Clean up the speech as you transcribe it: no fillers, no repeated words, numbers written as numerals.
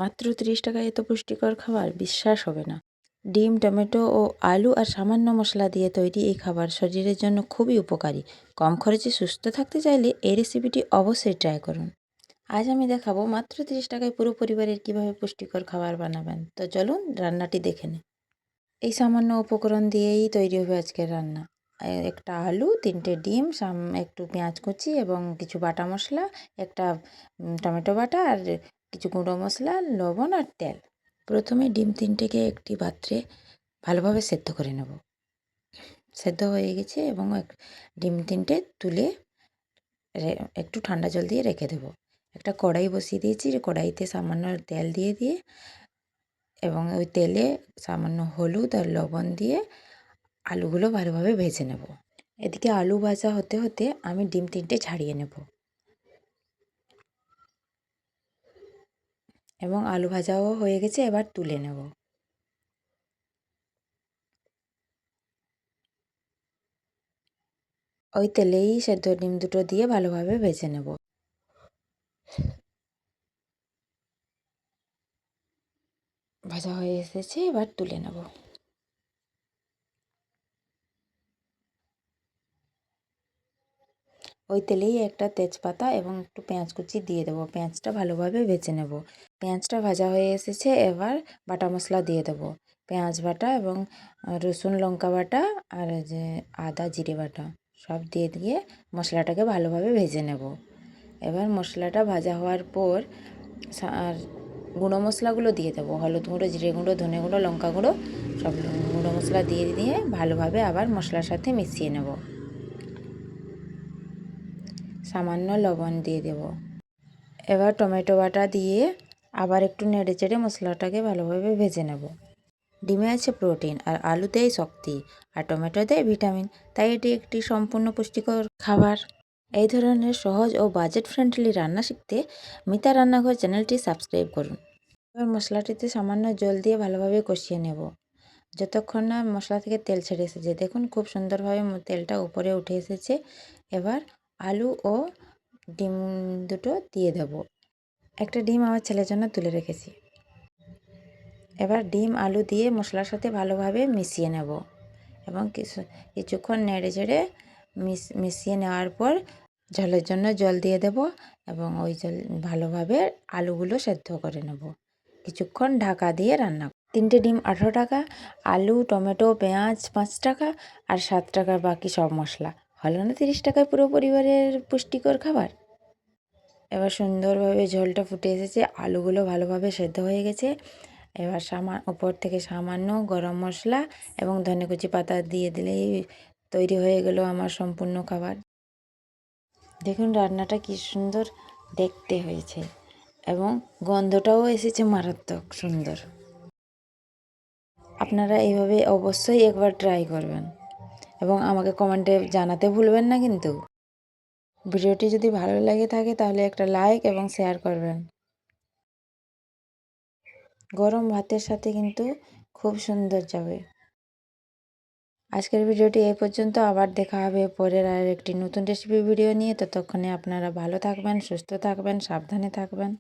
মাত্র 30 টাকায় এত পুষ্টিকর খাবার বিশ্বাস হবে না। ডিম, টমেটো ও আলু আর সামান্য মশলা দিয়ে তৈরি এই খাবার শরীরের জন্য খুবই উপকারী। কম খরচে সুস্থ থাকতে চাইলে এই রেসিপিটি অবশ্যই ট্রাই করুন। আজ আমি দেখাবো মাত্র 30 টাকায় পুরো পরিবারের কিভাবে পুষ্টিকর খাবার বানাবেন। তো চলুন রান্নাটি দেখে নিই। এই সামান্য উপকরণ দিয়েই তৈরি হবে আজকের রান্না। একটা আলু, 3টে ডিম, একটু পেঁয়াজ কুচি এবং কিছু বাটা মশলা, একটা টমেটো বাটা আর কিছু গুঁড়ো মশলা, লবণ আর তেল। প্রথমে ডিম 3টেকে একটি পাত্রে ভালোভাবে সেদ্ধ করে নেব। সেদ্ধ হয়ে গেছে এবং ডিম 3টে তুলে একটু ঠান্ডা জল দিয়ে রেখে দেবো। একটা কড়াই বসিয়ে দিয়েছি, কড়াইতে সামান্য তেল দিয়ে এবং ওই তেলে সামান্য হলুদ আর লবণ দিয়ে আলুগুলো ভালোভাবে ভেজে নেব। এদিকে আলু ভাজা হতে হতে আমি ডিম 3টে ছাড়িয়ে নেব এবং আলু ভাজাও হয়ে গেছে, এবার তুলে নেব। ওই তেলেই সেদ্ধ ডিম দুটো দিয়ে ভালোভাবে ভেজে নেব। ভাজা হয়ে এসেছে, এবার তুলে নেব। ওই তেলেই একটা তেজপাতা এবং একটু পেঁয়াজ কুচি দিয়ে দেবো। পেঁয়াজটা ভালোভাবে ভেজে নেব। পেঁয়াজটা ভাজা হয়ে এসেছে, এবার বাটা মশলা দিয়ে দেবো। পেঁয়াজ বাটা এবং রসুন লঙ্কা বাটা আর যে আদা জিরে বাটা সব দিয়ে মশলাটাকে ভালোভাবে ভেজে নেব। এবার মশলাটা ভাজা হওয়ার পর আর গুঁড়ো মশলাগুলো দিয়ে দেবো। হলুদ গুঁড়ো, জিরে গুঁড়ো, ধনে গুঁড়ো, লঙ্কা গুঁড়ো সব গুঁড়ো মশলা দিয়ে ভালোভাবে আবার মশলার সাথে মিশিয়ে নেব। সামান্য লবণ দিয়ে দেব। এবার টমেটো বাটা দিয়ে আবার একটু নেড়ে চেড়ে মশলাটাকে ভালোভাবে ভেজে নেব। ডিমে আছে প্রোটিন আর আলুতেই শক্তি আর টমেটোতে ভিটামিন, তাই এটি একটি সম্পূর্ণ পুষ্টিকর খাবার। এই ধরনের সহজ ও বাজেট ফ্রেন্ডলি রান্না শিখতে মিতা রান্নাঘর চ্যানেলটি সাবস্ক্রাইব করুন। এবার মশলাটিতে সামান্য জল দিয়ে ভালোভাবে কষিয়ে নেব যতক্ষণ না মশলা থেকে তেল ছেড়ে এসেছে। দেখুন খুব সুন্দরভাবে তেলটা উপরে উঠে এসেছে। এবার আলু ও ডিম দুটো দিয়ে দেব। একটা ডিম আমার ছেলের জন্য তুলে রেখেছি। এবার ডিম আলু দিয়ে মশলার সাথে ভালোভাবে মিশিয়ে নেব এবং কিছুক্ষণ নেড়ে চেড়ে মিশিয়ে নেওয়ার পর ঝোলের জন্য জল দিয়ে দেব এবং ওই জল ভালোভাবে আলুগুলো সেদ্ধ করে নেব। কিছুক্ষণ ঢাকা দিয়ে রান্না। 3টে ডিম 18 টাকা, আলু, টমেটো, পেঁয়াজ 5 টাকা আর 7 টাকার বাকি সব মশলা। হলো না 30 টাকায় পুরো পরিবারের পুষ্টিকর খাবার। এবার সুন্দরভাবে ঝোলটা ফুটে এসেছে, আলুগুলো ভালোভাবে সেদ্ধ হয়ে গেছে। এবার উপর থেকে সামান্য গরম মশলা এবং ধনেকুচি পাতা দিয়ে দিলেই তৈরি হয়ে গেল আমার সম্পূর্ণ খাবার। দেখুন রান্নাটা কি সুন্দর দেখতে হয়েছে এবং গন্ধটাও এসেছে মারাত্মক সুন্দর। আপনারা এইভাবে অবশ্যই একবার ট্রাই করবেন এবং আমাকে কমেন্টে জানাতে ভুলবেন না কিন্তু। ভিডিওটি যদি ভালো লেগে থাকে তাহলে একটা লাইক এবং শেয়ার করবেন। গরম ভাতের সাথে কিন্তু খুব সুন্দর যাবে। আজকের ভিডিওটি এই পর্যন্ত, আবার দেখা হবে পরের আর একটি নতুন রেসিপি ভিডিও নিয়ে। ততক্ষণে আপনারা ভালো থাকবেন, সুস্থ থাকবেন, সাবধানে থাকবেন।